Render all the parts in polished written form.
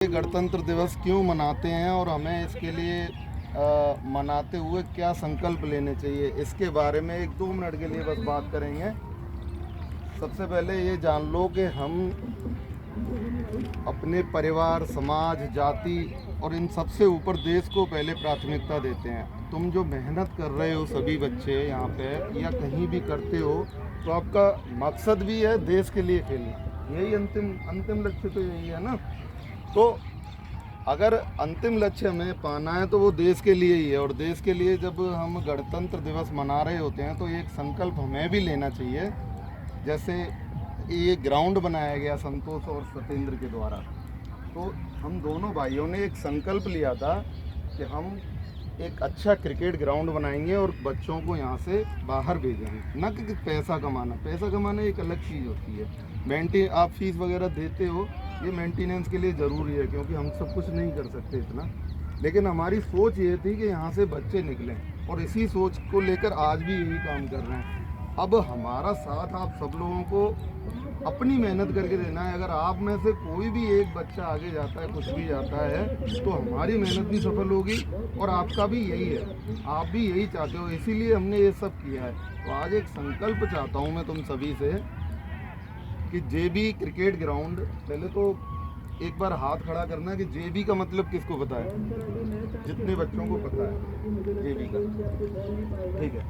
गणतंत्र दिवस क्यों मनाते हैं और हमें इसके लिए मनाते हुए क्या संकल्प लेने चाहिए, इसके बारे में 1-2 मिनट के लिए बस बात करेंगे। सबसे पहले ये जान लो कि हम अपने परिवार, समाज, जाति और इन सबसे ऊपर देश को पहले प्राथमिकता देते हैं। तुम जो मेहनत कर रहे हो सभी बच्चे यहाँ पे या कहीं भी करते हो, तो आपका मकसद भी है देश के लिए खेलना। यही अंतिम लक्ष्य तो यही है ना। तो अगर अंतिम लक्ष्य हमें पाना है तो वो देश के लिए ही है। और देश के लिए जब हम गणतंत्र दिवस मना रहे होते हैं तो एक संकल्प हमें भी लेना चाहिए। जैसे ये ग्राउंड बनाया गया संतोष और सत्येंद्र के द्वारा, तो हम दोनों भाइयों ने एक संकल्प लिया था कि हम एक अच्छा क्रिकेट ग्राउंड बनाएंगे और बच्चों को यहाँ से बाहर भेजेंगे। ना कि पैसा कमाना एक अलग चीज़ होती है। आप फीस वगैरह देते हो, ये मेंटेनेंस के लिए ज़रूरी है क्योंकि हम सब कुछ नहीं कर सकते इतना। लेकिन हमारी सोच ये थी कि यहाँ से बच्चे निकलें और इसी सोच को लेकर आज भी यही काम कर रहे हैं। अब हमारा साथ आप सब लोगों को अपनी मेहनत करके देना है। अगर आप में से कोई भी एक बच्चा आगे जाता है, कुछ भी जाता है, तो हमारी मेहनत भी सफल होगी और आपका भी यही है, आप भी यही चाहते हो, इसीलिए हमने ये सब किया है। तो आज एक संकल्प चाहता हूँ मैं तुम सभी से कि जेबी क्रिकेट ग्राउंड, पहले तो एक बार हाथ खड़ा करना कि जेबी का मतलब किसको पता है? जितने बच्चों को पता है जेबी का, ठीक है,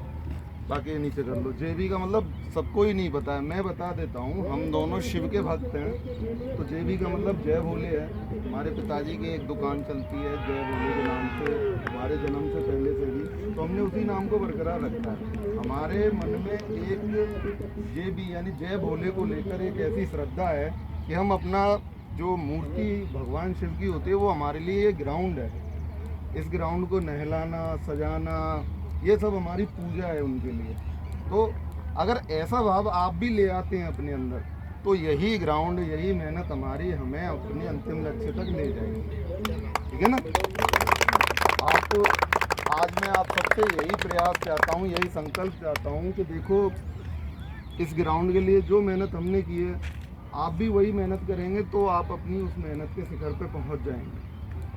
बाकी नीचे कर लो। जेबी का मतलब सबको ही नहीं पता है, मैं बता देता हूँ। हम दोनों शिव के भक्त हैं, तो जेबी का मतलब जय भोले है। हमारे पिताजी की एक दुकान चलती है जय भोले के नाम से, हमारे जन्म से पहले से ही, तो हमने उसी नाम को बरकरार रखा है। हमारे मन में एक जेबी यानी जय भोले को लेकर एक ऐसी श्रद्धा है कि हम अपना जो मूर्ति भगवान शिव की होती है वो हमारे लिए ये ग्राउंड है। इस ग्राउंड को नहलाना, सजाना, ये सब हमारी पूजा है उनके लिए। तो अगर ऐसा भाव आप भी ले आते हैं अपने अंदर, तो यही ग्राउंड, यही मेहनत हमारी हमें अपने अंतिम लक्ष्य तक ले जाएगी, ठीक है ना। आज मैं आप सबसे यही प्रयास चाहता हूँ, यही संकल्प चाहता हूँ कि देखो, इस ग्राउंड के लिए जो मेहनत हमने की है, आप भी वही मेहनत करेंगे तो आप अपनी उस मेहनत के शिखर पे पहुँच जाएंगे।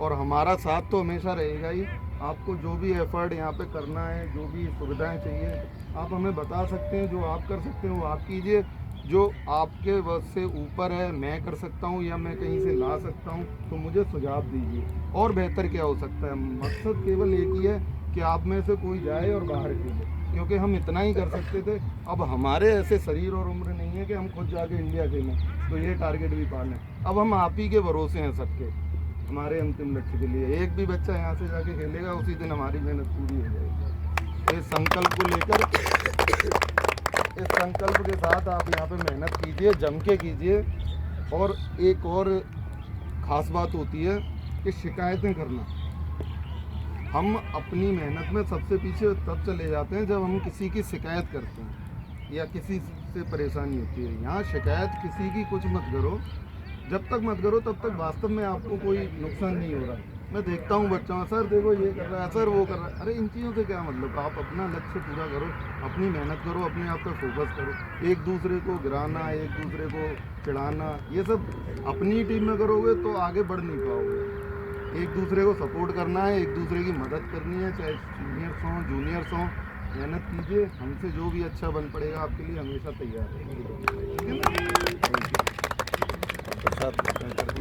और हमारा साथ तो हमेशा रहेगा ही। आपको जो भी एफर्ट यहाँ पे करना है, जो भी सुविधाएं चाहिए, आप हमें बता सकते हैं। जो आप कर सकते हैं वो आप कीजिए, जो आपके बस से ऊपर है, मैं कर सकता हूँ या मैं कहीं से ला सकता हूँ, तो मुझे सुझाव दीजिए। और बेहतर क्या हो सकता है? मकसद केवल एक ही है कि आप में से कोई जाए और बाहर खेले, क्योंकि हम इतना ही कर सकते थे। अब हमारे ऐसे शरीर और उम्र नहीं है कि हम खुद जाके इंडिया खेलें, तो ये टारगेट भी पालें। अब हम आप ही के भरोसे हैं सबके, हमारे अंतिम लक्ष्य के लिए। एक भी बच्चा यहाँ से जाके खेलेगा, उसी दिन हमारी मेहनत पूरी हो जाएगी। इस संकल्प को लेकर, इस संकल्प के साथ आप यहाँ पे मेहनत कीजिए, जम के कीजिए। और एक और ख़ास बात होती है कि शिकायतें करना। हम अपनी मेहनत में सबसे पीछे तब चले जाते हैं जब हम किसी की शिकायत करते हैं या किसी से परेशानी होती है। यहाँ शिकायत किसी की कुछ मत करो, जब तक मत करो तब तक वास्तव में आपको कोई नुकसान नहीं हो रहा। मैं देखता हूँ बच्चों, सर देखो ये कर रहा है, सर वो कर रहा है। अरे इन चीज़ों से क्या मतलब? आप अपना लक्ष्य पूरा करो, अपनी मेहनत करो, अपने आप पर फोकस करो। एक दूसरे को गिराना, एक दूसरे को चिढ़ाना, ये सब अपनी टीम में करोगे तो आगे बढ़ नहीं पाओगे। एक दूसरे को सपोर्ट करना है, एक दूसरे की मदद करनी है, चाहे सीनियर्स हों, जूनियर्स हों। मेहनत कीजिए, हमसे जो भी अच्छा बन पड़ेगा आपके लिए हमेशा तैयार है, ठीक है ना? Thank you.